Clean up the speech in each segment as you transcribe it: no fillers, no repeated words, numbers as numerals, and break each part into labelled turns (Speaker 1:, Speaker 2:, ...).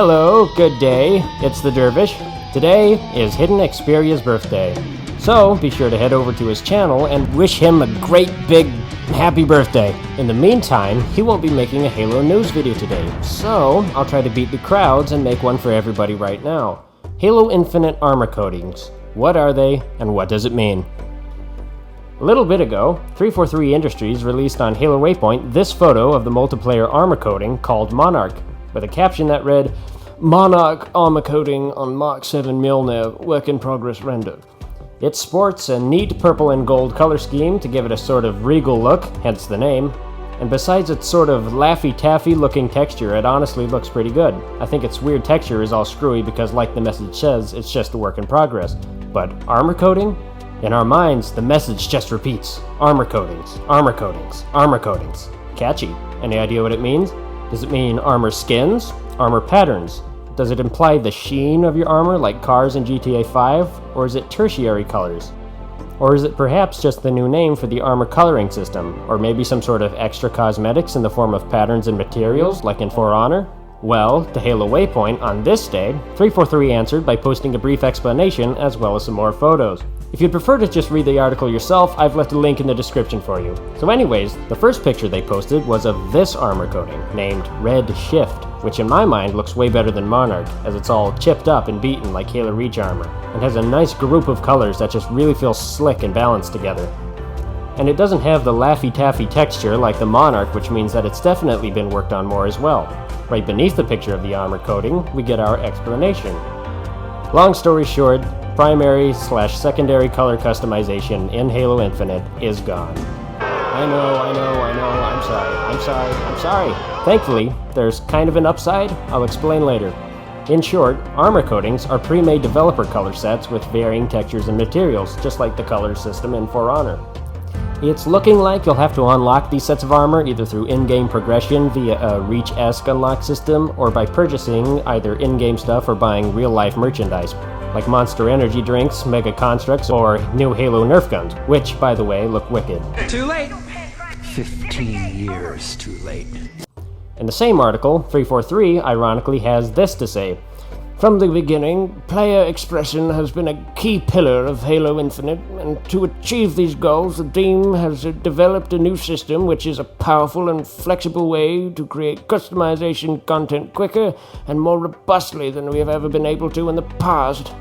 Speaker 1: Hello, good day, it's the Dervish. Today is HiddenXperia's birthday, so be sure to head over to his channel and wish him a great big happy birthday. In the meantime, he won't be making a Halo news video today, so I'll try to beat the crowds and make one for everybody right now. Halo Infinite armor coatings. What are they, and what does it mean? A little bit ago, 343 Industries released on Halo Waypoint this photo of the multiplayer armor coating called Monarch, with a caption that read, "Monarch armor coating on Mark VII Mjolnir, work in progress render." It sports a neat purple and gold color scheme to give it a sort of regal look, hence the name. And besides its sort of Laffy-Taffy looking texture, it honestly looks pretty good. I think its weird texture is all screwy because, like the message says, it's just a work in progress. But armor coating? In our minds, the message just repeats. Armor coatings, armor coatings, armor coatings. Catchy. Any idea what it means? Does it mean armor skins? Armor patterns? Does it imply the sheen of your armor like cars in GTA 5? Or is it tertiary colors? Or is it perhaps just the new name for the armor coloring system? Or maybe some sort of extra cosmetics in the form of patterns and materials like in For Honor? Well, to Halo Waypoint on this day, 343 answered by posting a brief explanation as well as some more photos. If you'd prefer to just read the article yourself, I've left a link in the description for you. So anyways, the first picture they posted was of this armor coating, named Red Shift, which in my mind looks way better than Monarch, as it's all chipped up and beaten like Halo Reach armor, and has a nice group of colors that just really feel slick and balanced together. And it doesn't have the Laffy-Taffy texture like the Monarch, which means that it's definitely been worked on more as well. Right beneath the picture of the armor coating, we get our explanation. Long story short, primary/secondary color customization in Halo Infinite is gone. I know, I'm sorry. Thankfully, there's kind of an upside. I'll explain later. In short, armor coatings are pre-made developer color sets with varying textures and materials, just like the color system in For Honor. It's looking like you'll have to unlock these sets of armor either through in-game progression via a Reach-esque unlock system, or by purchasing either in-game stuff or buying real-life merchandise, like Monster Energy drinks, Mega Constructs, or new Halo Nerf guns, which, by the way, look wicked.
Speaker 2: Too late! 15 years too late.
Speaker 1: In the same article, 343 ironically has this to say: "From the beginning, player expression has been a key pillar of Halo Infinite, and to achieve these goals, the team has developed a new system which is a powerful and flexible way to create customization content quicker and more robustly than we have ever been able to in the past."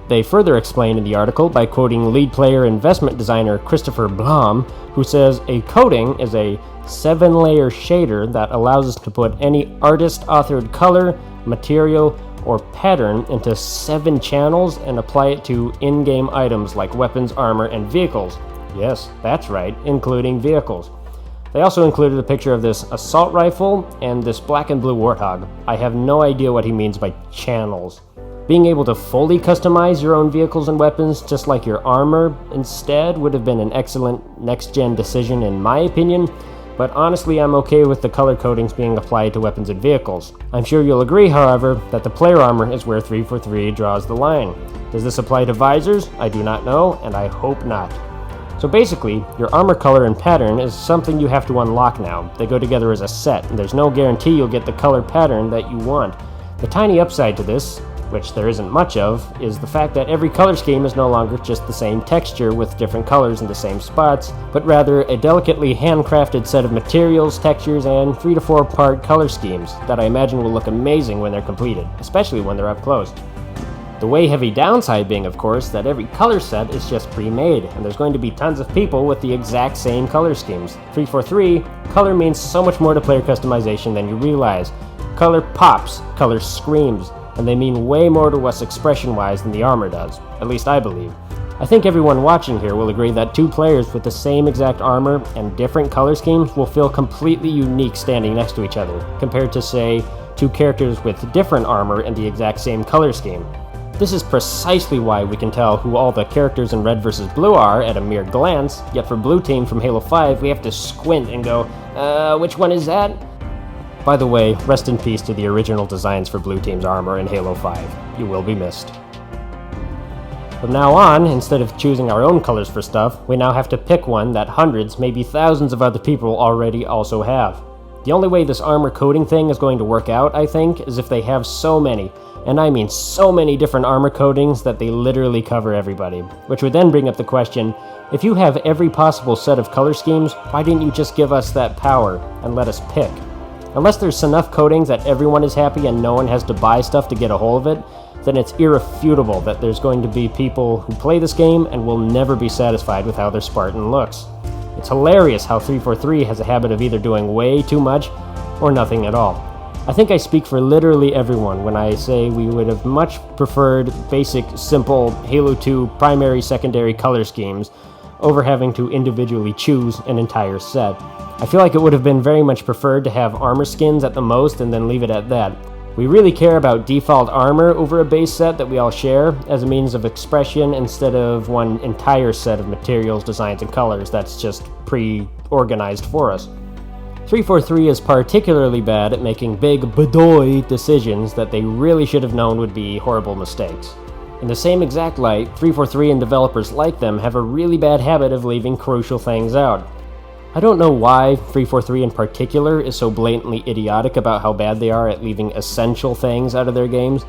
Speaker 1: They further explain in the article by quoting lead player investment designer Christopher Blom, who says a coating is a 7-layer shader that allows us to put any artist-authored color, material, or pattern into 7 channels and apply it to in-game items like weapons, armor, and vehicles. Yes, that's right, including vehicles. They also included a picture of this assault rifle and this black and blue warthog. I have no idea what he means by channels. Being able to fully customize your own vehicles and weapons, just like your armor, instead would have been an excellent next-gen decision in my opinion, but honestly I'm okay with the color coatings being applied to weapons and vehicles. I'm sure you'll agree, however, that the player armor is where 343 draws the line. Does this apply to visors? I do not know, and I hope not. So basically, your armor color and pattern is something you have to unlock now. They go together as a set, and there's no guarantee you'll get the color pattern that you want. The tiny upside to this, which there isn't much of, is the fact that every color scheme is no longer just the same texture with different colors in the same spots, but rather a delicately handcrafted set of materials, textures, and 3 to 4 part color schemes that I imagine will look amazing when they're completed, especially when they're up close. The way heavy downside being, of course, that every color set is just pre-made, and there's going to be tons of people with the exact same color schemes. 343, color means so much more to player customization than you realize. Color pops, color screams, and they mean way more to us expression-wise than the armor does, at least I believe. I think everyone watching here will agree that 2 players with the same exact armor and different color schemes will feel completely unique standing next to each other, compared to, say, 2 characters with different armor and the exact same color scheme. This is precisely why we can tell who all the characters in Red vs. Blue are at a mere glance, yet for Blue Team from Halo 5 we have to squint and go, which one is that? By the way, rest in peace to the original designs for Blue Team's armor in Halo 5. You will be missed. From now on, instead of choosing our own colors for stuff, we now have to pick one that hundreds, maybe thousands of other people already also have. The only way this armor coding thing is going to work out, I think, is if they have so many, and I mean so many different armor coatings that they literally cover everybody. Which would then bring up the question, if you have every possible set of color schemes, why didn't you just give us that power and let us pick? Unless there's enough coatings that everyone is happy and no one has to buy stuff to get a hold of it, then it's irrefutable that there's going to be people who play this game and will never be satisfied with how their Spartan looks. It's hilarious how 343 has a habit of either doing way too much or nothing at all. I think I speak for literally everyone when I say we would have much preferred basic, simple Halo 2 primary, secondary color schemes over having to individually choose an entire set. I feel like it would have been very much preferred to have armor skins at the most and then leave it at that. We really care about default armor over a base set that we all share as a means of expression instead of one entire set of materials, designs, and colors that's just pre-organized for us. 343 is particularly bad at making big bedoy decisions that they really should have known would be horrible mistakes. In the same exact light, 343 and developers like them have a really bad habit of leaving crucial things out. I don't know why 343 in particular is so blatantly idiotic about how bad they are at leaving essential things out of their games.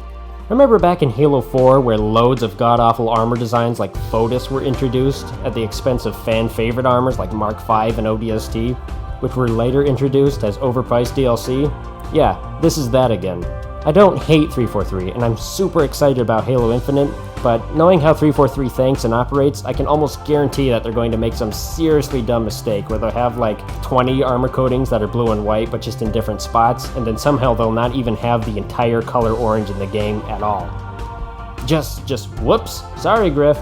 Speaker 1: Remember back in Halo 4 where loads of god-awful armor designs like Fotis were introduced at the expense of fan-favorite armors like Mark V and ODST, which were later introduced as overpriced DLC? Yeah, this is that again. I don't hate 343, and I'm super excited about Halo Infinite, but knowing how 343 thinks and operates, I can almost guarantee that they're going to make some seriously dumb mistake where they'll have like 20 armor coatings that are blue and white but just in different spots, and then somehow they'll not even have the entire color orange in the game at all. Just whoops, sorry Griff.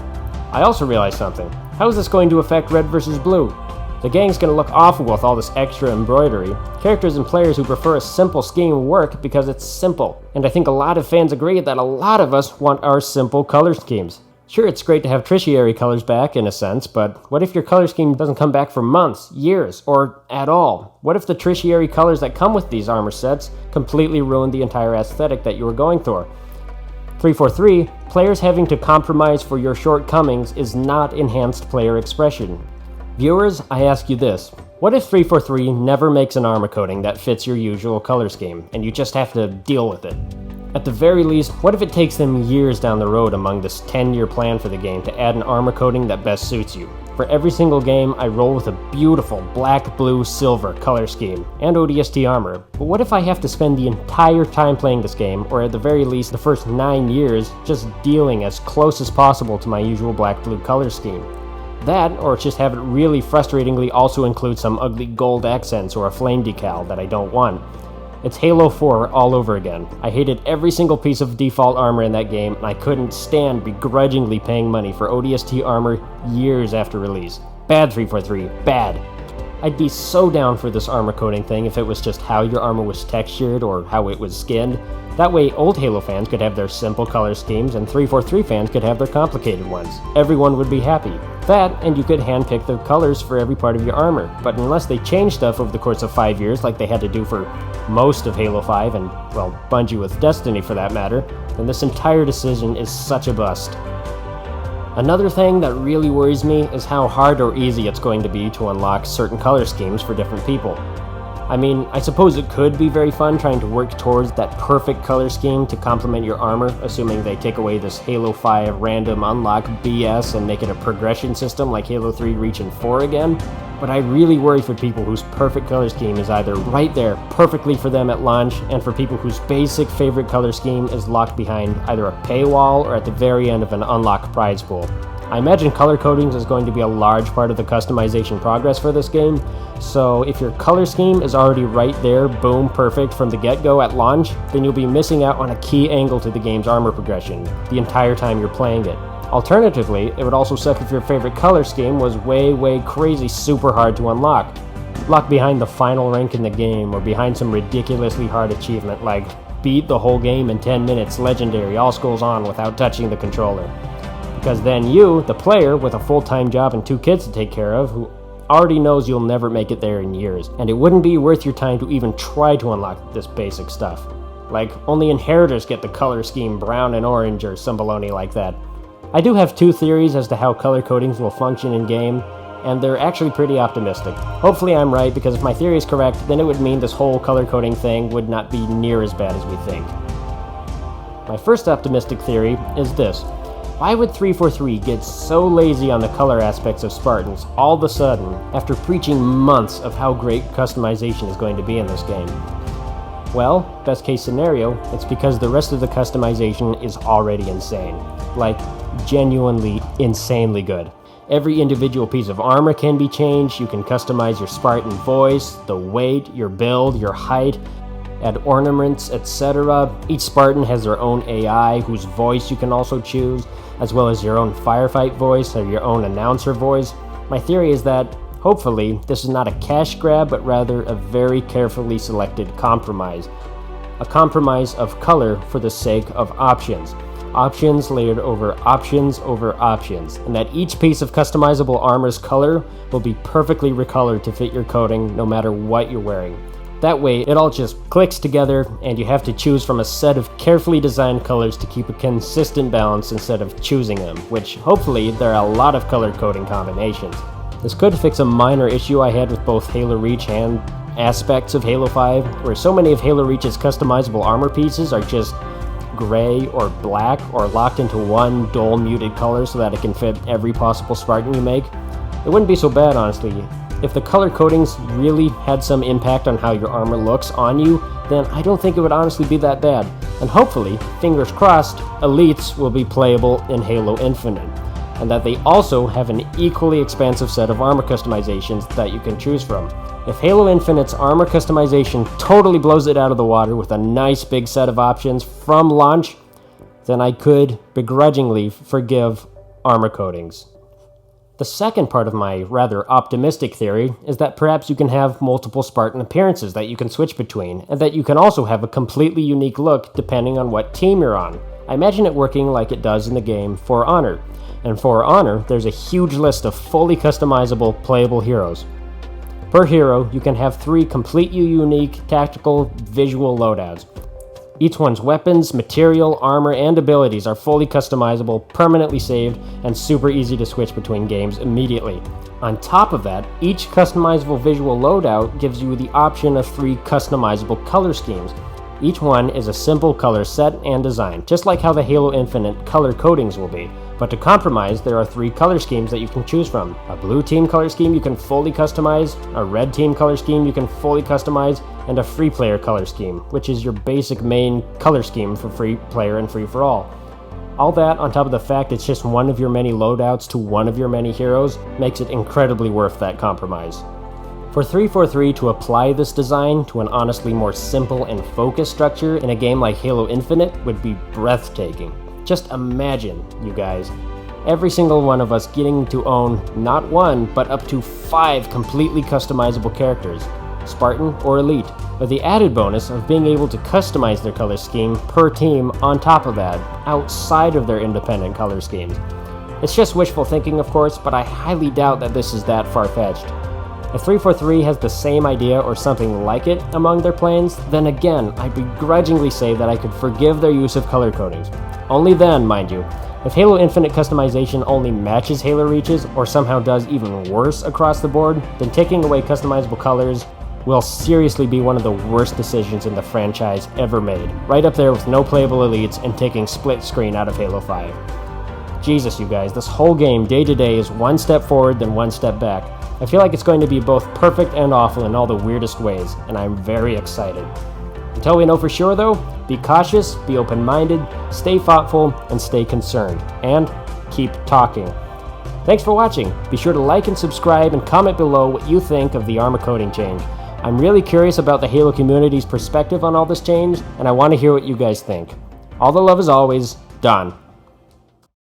Speaker 1: I also realized something. How is this going to affect red versus blue? The gang's gonna look awful with all this extra embroidery. Characters and players who prefer a simple scheme work because it's simple, and I think a lot of fans agree that a lot of us want our simple color schemes. Sure, it's great to have tertiary colors back in a sense, but what if your color scheme doesn't come back for months, years, or at all? What if the tertiary colors that come with these armor sets completely ruin the entire aesthetic that you were going for? 343, players having to compromise for your shortcomings is not enhanced player expression. Viewers, I ask you this. What if 343 never makes an armor coating that fits your usual color scheme, and you just have to deal with it? At the very least, what if it takes them years down the road among this 10-year plan for the game to add an armor coating that best suits you? For every single game, I roll with a beautiful black, blue, silver color scheme, and ODST armor. But what if I have to spend the entire time playing this game, or at the very least the first 9 years, just dealing as close as possible to my usual black-blue color scheme? That, or just have it really frustratingly also include some ugly gold accents or a flame decal that I don't want. It's Halo 4 all over again. I hated every single piece of default armor in that game, and I couldn't stand begrudgingly paying money for ODST armor years after release. Bad 343, bad. I'd be so down for this armor coating thing if it was just how your armor was textured or how it was skinned. That way old Halo fans could have their simple color schemes and 343 fans could have their complicated ones. Everyone would be happy. That, and you could handpick the colors for every part of your armor. But unless they change stuff over the course of 5 years like they had to do for most of Halo 5 and, well, Bungie with Destiny for that matter, then this entire decision is such a bust. Another thing that really worries me is how hard or easy it's going to be to unlock certain color schemes for different people. I mean, I suppose it could be very fun trying to work towards that perfect color scheme to complement your armor, assuming they take away this Halo 5 random unlock BS and make it a progression system like Halo 3 Reach and 4 again. But I really worry for people whose perfect color scheme is either right there, perfectly for them at launch, and for people whose basic favorite color scheme is locked behind either a paywall or at the very end of an unlocked prize pool. I imagine color codings is going to be a large part of the customization progress for this game, so if your color scheme is already right there, boom, perfect from the get-go at launch, then you'll be missing out on a key angle to the game's armor progression the entire time you're playing it. Alternatively, it would also suck if your favorite color scheme was way crazy super hard to unlock. Locked behind the final rank in the game, or behind some ridiculously hard achievement like beat the whole game in 10 minutes legendary all skulls on without touching the controller. Because then you, the player, with a full-time job and 2 kids to take care of, who already knows you'll never make it there in years, and it wouldn't be worth your time to even try to unlock this basic stuff. Like, only inheritors get the color scheme brown and orange or some baloney like that. I do have 2 theories as to how color codings will function in-game, and they're actually pretty optimistic. Hopefully I'm right, because if my theory is correct, then it would mean this whole color coding thing would not be near as bad as we think. My first optimistic theory is this. Why would 343 get so lazy on the color aspects of Spartans all of a sudden after preaching months of how great customization is going to be in this game? Well, best case scenario, it's because the rest of the customization is already insane. Like, genuinely insanely good. Every individual piece of armor can be changed, you can customize your Spartan voice, the weight, your build, your height, add ornaments, etc. Each Spartan has their own AI, whose voice you can also choose, as well as your own firefight voice or your own announcer voice. My theory is that, hopefully, this is not a cash grab, but rather a very carefully selected compromise. A compromise of color for the sake of options. Options layered over options over options, and that each piece of customizable armor's color will be perfectly recolored to fit your coding no matter what you're wearing. That way, it all just clicks together, and you have to choose from a set of carefully designed colors to keep a consistent balance instead of choosing them, which hopefully there are a lot of color coding combinations. This could fix a minor issue I had with both Halo Reach and aspects of Halo 5, where so many of Halo Reach's customizable armor pieces are just gray or black or locked into one dull muted color so that it can fit every possible Spartan you make. It wouldn't be so bad, honestly. If the color codings really had some impact on how your armor looks on you, then I don't think it would honestly be that bad. And hopefully, fingers crossed, elites will be playable in Halo Infinite, and that they also have an equally expansive set of armor customizations that you can choose from. If Halo Infinite's armor customization totally blows it out of the water with a nice big set of options from launch, then I could begrudgingly forgive armor codings. The second part of my rather optimistic theory is that perhaps you can have multiple Spartan appearances that you can switch between, and that you can also have a completely unique look depending on what team you're on. I imagine it working like it does in the game For Honor. And For Honor, there's a huge list of fully customizable playable heroes. Per hero, you can have 3 completely unique tactical visual loadouts. Each one's weapons, material, armor, and abilities are fully customizable, permanently saved, and super easy to switch between games immediately. On top of that, each customizable visual loadout gives you the option of 3 customizable color schemes. Each one is a simple color set and design, just like how the Halo Infinite color codings will be. But to compromise, there are 3 color schemes that you can choose from. A blue team color scheme you can fully customize, a red team color scheme you can fully customize, and a free player color scheme, which is your basic main color scheme for free player and free for all. All that, on top of the fact it's just one of your many loadouts to one of your many heroes, makes it incredibly worth that compromise. For 343 to apply this design to an honestly more simple and focused structure in a game like Halo Infinite would be breathtaking. Just imagine, you guys, every single one of us getting to own not 1, but up to 5 completely customizable characters, Spartan or Elite, with the added bonus of being able to customize their color scheme per team on top of that, outside of their independent color schemes. It's just wishful thinking, of course, but I highly doubt that this is that far-fetched. If 343 has the same idea or something like it among their plans, then again, I begrudgingly say that I could forgive their use of color codings. Only then, mind you. If Halo Infinite customization only matches Halo Reach's, or somehow does even worse across the board, then taking away customizable colors will seriously be one of the worst decisions in the franchise ever made, right up there with no playable elites and taking split screen out of Halo 5. Jesus, you guys, this whole game day to day is one step forward then one step back. I feel like it's going to be both perfect and awful in all the weirdest ways, and I'm very excited. Until we know for sure though, be cautious, be open-minded, stay thoughtful, and stay concerned. And keep talking. Thanks for watching. Be sure to like and subscribe and comment below what you think of the armor coding change. I'm really curious about the Halo community's perspective on all this change, and I want to hear what you guys think. All the love as always, Don.